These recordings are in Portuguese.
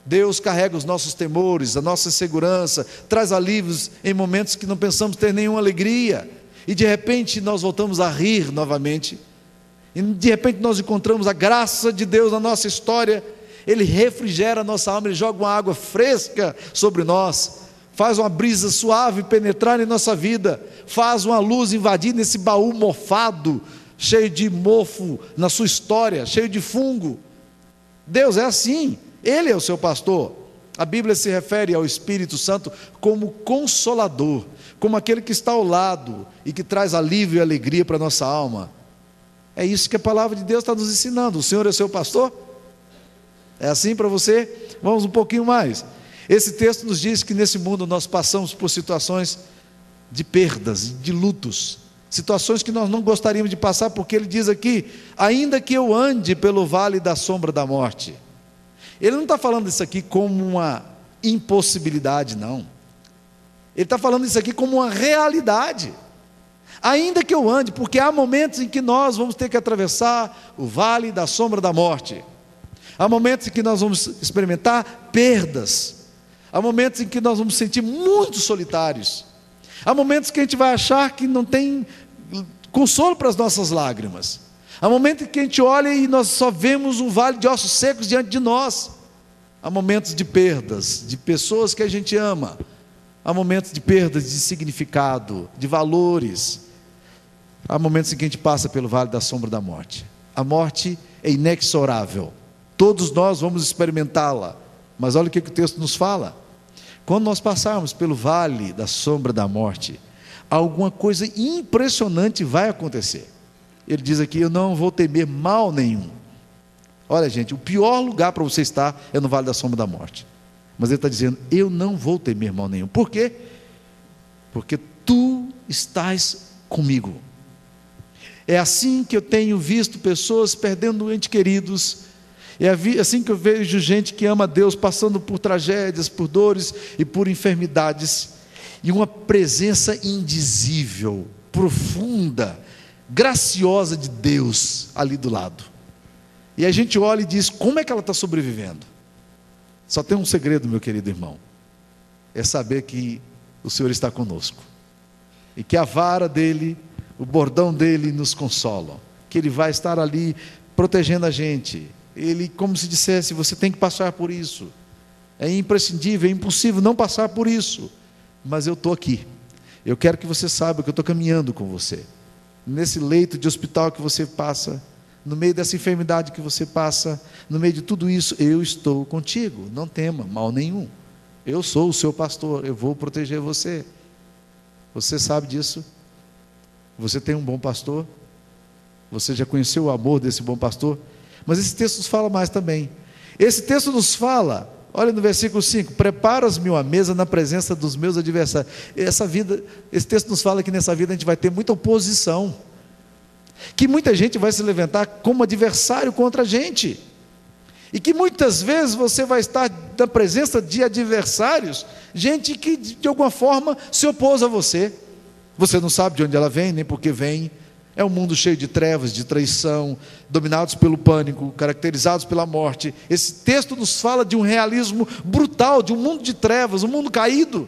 Deus carrega os nossos temores, a nossa insegurança, traz alívios em momentos que não pensamos ter nenhuma alegria, e de repente nós voltamos a rir novamente, e de repente nós encontramos a graça de Deus na nossa história. Ele refrigera a nossa alma, Ele joga uma água fresca sobre nós, faz uma brisa suave penetrar em nossa vida, faz uma luz invadir nesse baú mofado, cheio de mofo na sua história, cheio de fungo. Deus é assim, Ele é o seu pastor. A Bíblia se refere ao Espírito Santo como consolador, como aquele que está ao lado e que traz alívio e alegria para a nossa alma. É isso que a palavra de Deus está nos ensinando. O Senhor é seu pastor? É assim para você? Vamos um pouquinho mais. Esse texto nos diz que nesse mundo nós passamos por situações de perdas, de lutos, situações que nós não gostaríamos de passar, porque ele diz aqui: ainda que eu ande pelo vale da sombra da morte. Ele não está falando isso aqui como uma impossibilidade, não. Ele está falando isso aqui como uma realidade. Ainda que eu ande, porque há momentos em que nós vamos ter que atravessar o vale da sombra da morte. Há momentos em que nós vamos experimentar perdas. Há momentos em que nós vamos sentir muito solitários. Há momentos que a gente vai achar que não tem consolo para as nossas lágrimas. Há momentos em que a gente olha e nós só vemos um vale de ossos secos diante de nós. Há momentos de perdas, de pessoas que a gente ama. Há momentos de perdas de significado, de valores. Há momentos em que a gente passa pelo vale da sombra da morte. A morte é inexorável. Todos nós vamos experimentá-la. Mas olha o que o texto nos fala. Quando nós passarmos pelo vale da sombra da morte, alguma coisa impressionante vai acontecer. Ele diz aqui: eu não vou temer mal nenhum. Olha, gente, o pior lugar para você estar é no vale da sombra da morte. Mas ele está dizendo: eu não vou temer mal nenhum. Por quê? Porque tu estás comigo. É assim que eu tenho visto pessoas perdendo entes queridos. É assim que eu vejo gente que ama a Deus passando por tragédias, por dores e por enfermidades, e uma presença indizível, profunda, graciosa de Deus ali do lado. E a gente olha e diz: como é que ela está sobrevivendo? Só tem um segredo, meu querido irmão, é saber que o Senhor está conosco, e que a vara dele, o bordão dele nos consolam, que Ele vai estar ali protegendo a gente. Ele, como se dissesse: você tem que passar por isso, é imprescindível, é impossível não passar por isso, mas eu estou aqui, eu quero que você saiba que eu estou caminhando com você, nesse leito de hospital que você passa, no meio dessa enfermidade que você passa, no meio de tudo isso, eu estou contigo, não tema mal nenhum, eu sou o seu pastor, eu vou proteger você. Você sabe disso? Você tem um bom pastor? Você já conheceu o amor desse bom pastor? Mas esse texto nos fala mais também. Esse texto nos fala, olha no versículo 5: preparas-me uma mesa na presença dos meus adversários. Esse texto nos fala que nessa vida a gente vai ter muita oposição, que muita gente vai se levantar como adversário contra a gente, e que muitas vezes você vai estar na presença de adversários, gente que de alguma forma se opôs a você. Você não sabe de onde ela vem, nem por que vem. É um mundo cheio de trevas, de traição, dominados pelo pânico, caracterizados pela morte. Esse texto nos fala de um realismo brutal, de um mundo de trevas, um mundo caído.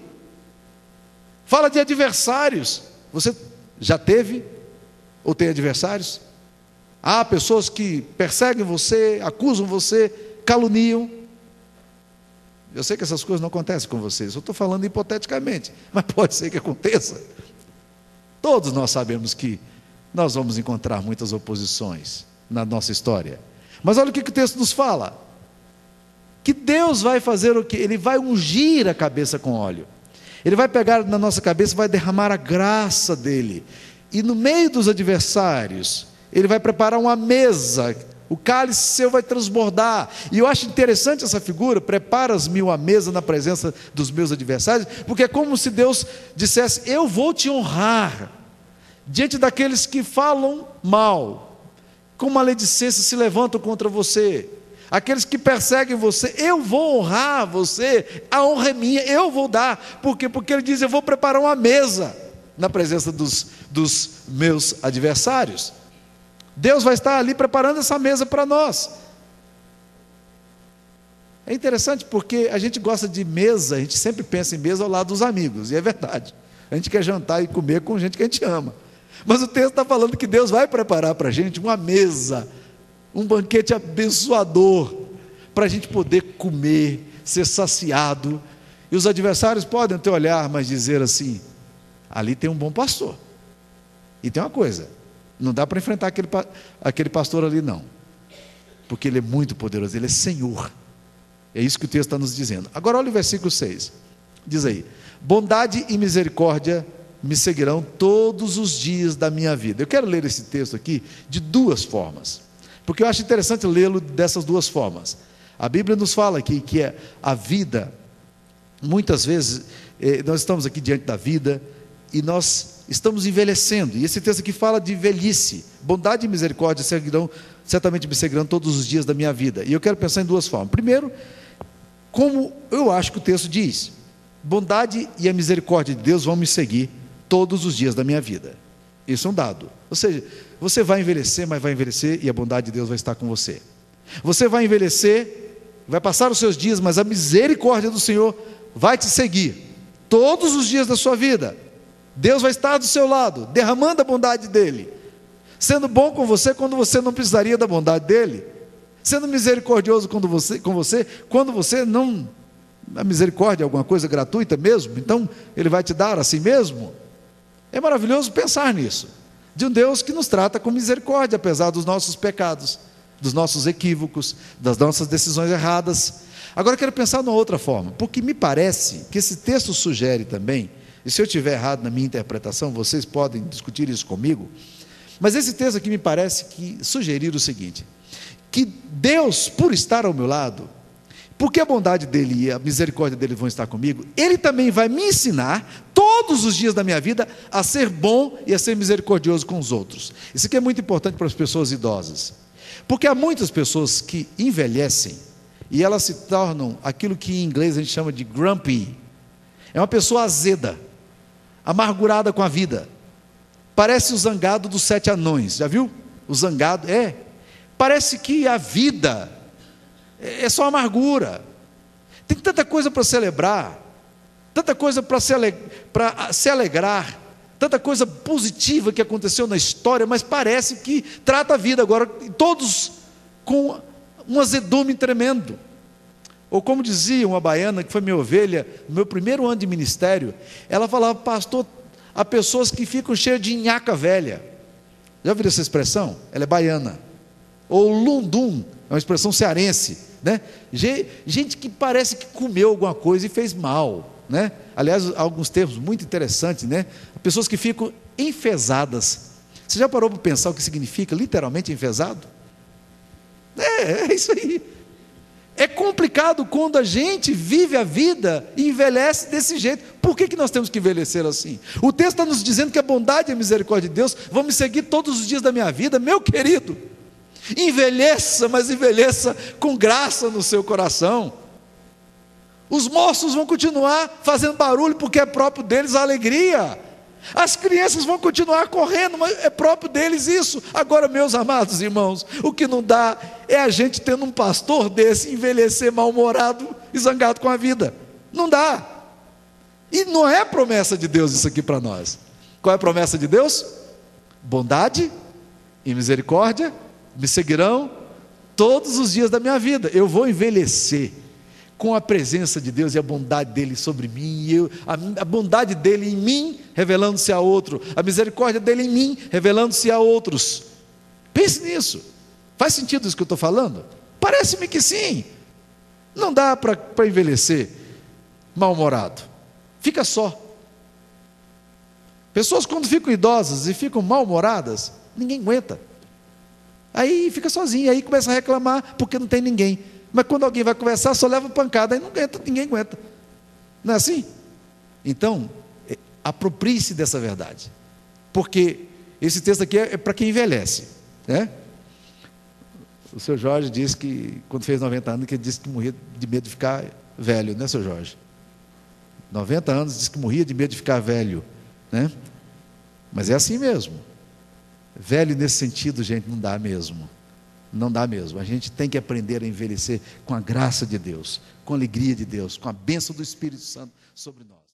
Fala de adversários. Você já teve ou tem adversários? Há pessoas que perseguem você, acusam você, caluniam. Eu sei que essas coisas não acontecem com vocês, eu estou falando hipoteticamente, mas pode ser que aconteça. Todos nós sabemos que nós vamos encontrar muitas oposições na nossa história. Mas olha o que o texto nos fala: que Deus vai fazer o quê? Ele vai ungir a cabeça com óleo. Ele vai pegar na nossa cabeça, vai derramar a graça dele. E no meio dos adversários, Ele vai preparar uma mesa. O cálice seu vai transbordar. E eu acho interessante essa figura: preparas-me uma mesa na presença dos meus adversários, porque é como se Deus dissesse: eu vou te honrar diante daqueles que falam mal, com maledicência se levantam contra você, aqueles que perseguem você. Eu vou honrar você, a honra é minha, eu vou dar. Por quê? Porque Ele diz: eu vou preparar uma mesa na presença dos meus adversários. Deus vai estar ali preparando essa mesa para nós. É interessante porque a gente gosta de mesa, a gente sempre pensa em mesa ao lado dos amigos, e é verdade. A gente quer jantar e comer com gente que a gente ama. Mas o texto está falando que Deus vai preparar para a gente uma mesa, um banquete abençoador, para a gente poder comer, ser saciado. E os adversários podem ter olhar, mas dizer assim: ali tem um bom pastor. E tem uma coisa, não dá para enfrentar aquele pastor ali não, porque ele é muito poderoso, ele é Senhor. É isso que o texto está nos dizendo. Agora olha o versículo 6, diz aí: bondade e misericórdia me seguirão todos os dias da minha vida. Eu quero ler esse texto aqui de duas formas, porque eu acho interessante lê-lo dessas duas formas. A Bíblia nos fala aqui que a vida, muitas vezes, nós estamos aqui diante da vida, e nós estamos envelhecendo, e esse texto aqui fala de velhice. Bondade e misericórdia certamente me seguirão todos os dias da minha vida. E eu quero pensar em duas formas. Primeiro, como eu acho que o texto diz: bondade e a misericórdia de Deus vão me seguir todos os dias da minha vida. Isso é um dado. Ou seja, você vai envelhecer, mas vai envelhecer e a bondade de Deus vai estar com você. Você vai envelhecer, vai passar os seus dias, mas a misericórdia do Senhor vai te seguir todos os dias da sua vida. Deus vai estar do seu lado, derramando a bondade dEle, sendo bom com você quando você não precisaria da bondade dEle, sendo misericordioso com você quando você não... A misericórdia é alguma coisa gratuita mesmo, então Ele vai te dar assim mesmo. É maravilhoso pensar nisso, de um Deus que nos trata com misericórdia, apesar dos nossos pecados, dos nossos equívocos, das nossas decisões erradas. Agora eu quero pensar numa outra forma, porque me parece que esse texto sugere também, e se eu estiver errado na minha interpretação, vocês podem discutir isso comigo, mas esse texto aqui me parece que sugerir o seguinte: que Deus, por estar ao meu lado, porque a bondade dEle e a misericórdia dEle vão estar comigo, Ele também vai me ensinar todos os dias da minha vida a ser bom e a ser misericordioso com os outros. Isso aqui é muito importante para as pessoas idosas, porque há muitas pessoas que envelhecem e elas se tornam aquilo que em inglês a gente chama de grumpy. É uma pessoa azeda, amargurada com a vida, parece o zangado dos 7 anões, já viu? O zangado, parece que a vida é só amargura. Tem tanta coisa para celebrar, tanta coisa para se alegrar, tanta coisa positiva que aconteceu na história, mas parece que trata a vida agora, todos com um azedume tremendo. Ou como dizia uma baiana, que foi minha ovelha, no meu primeiro ano de ministério, ela falava: pastor, há pessoas que ficam cheias de nhaca velha. Já ouviram essa expressão? Ela é baiana. Ou lundum, é uma expressão cearense, né? Gente que parece que comeu alguma coisa e fez mal, né? Aliás, alguns termos muito interessantes, né? Pessoas que ficam enfesadas. Você já parou para pensar o que significa literalmente enfesado? É isso aí. É complicado quando a gente vive a vida e envelhece desse jeito. Por que nós temos que envelhecer assim? O texto está nos dizendo que a bondade e a misericórdia de Deus vão me seguir todos os dias da minha vida. Meu querido, envelheça, mas envelheça com graça no seu coração. Os moços vão continuar fazendo barulho, porque é próprio deles a alegria. As crianças vão continuar correndo, mas é próprio deles isso. Agora, meus amados irmãos, o que não dá é a gente tendo um pastor desse envelhecer mal-humorado e zangado com a vida. Não dá. E não é promessa de Deus isso aqui para nós. Qual é a promessa de Deus? Bondade e misericórdia me seguirão todos os dias da minha vida. Eu vou envelhecer com a presença de Deus e a bondade dEle sobre mim, e a bondade dEle em mim, revelando-se a outro, a misericórdia dEle em mim, revelando-se a outros. Pense nisso. Faz sentido isso que eu estou falando? Parece-me que sim. Não dá para envelhecer mal-humorado. Fica só. Pessoas quando ficam idosas e ficam mal-humoradas, ninguém aguenta. Aí fica sozinho, aí começa a reclamar porque não tem ninguém. Mas quando alguém vai conversar, só leva pancada, aí não aguenta, ninguém aguenta. Não é assim? Então, aproprie-se dessa verdade, porque esse texto aqui é para quem envelhece, né? O seu Jorge disse que, quando fez 90 anos, que ele disse que morria de medo de ficar velho, né, seu Jorge? 90 anos, disse que morria de medo de ficar velho, né? Mas é assim mesmo. Velho nesse sentido, gente, não dá mesmo. Não dá mesmo. A gente tem que aprender a envelhecer com a graça de Deus, com a alegria de Deus, com a bênção do Espírito Santo sobre nós.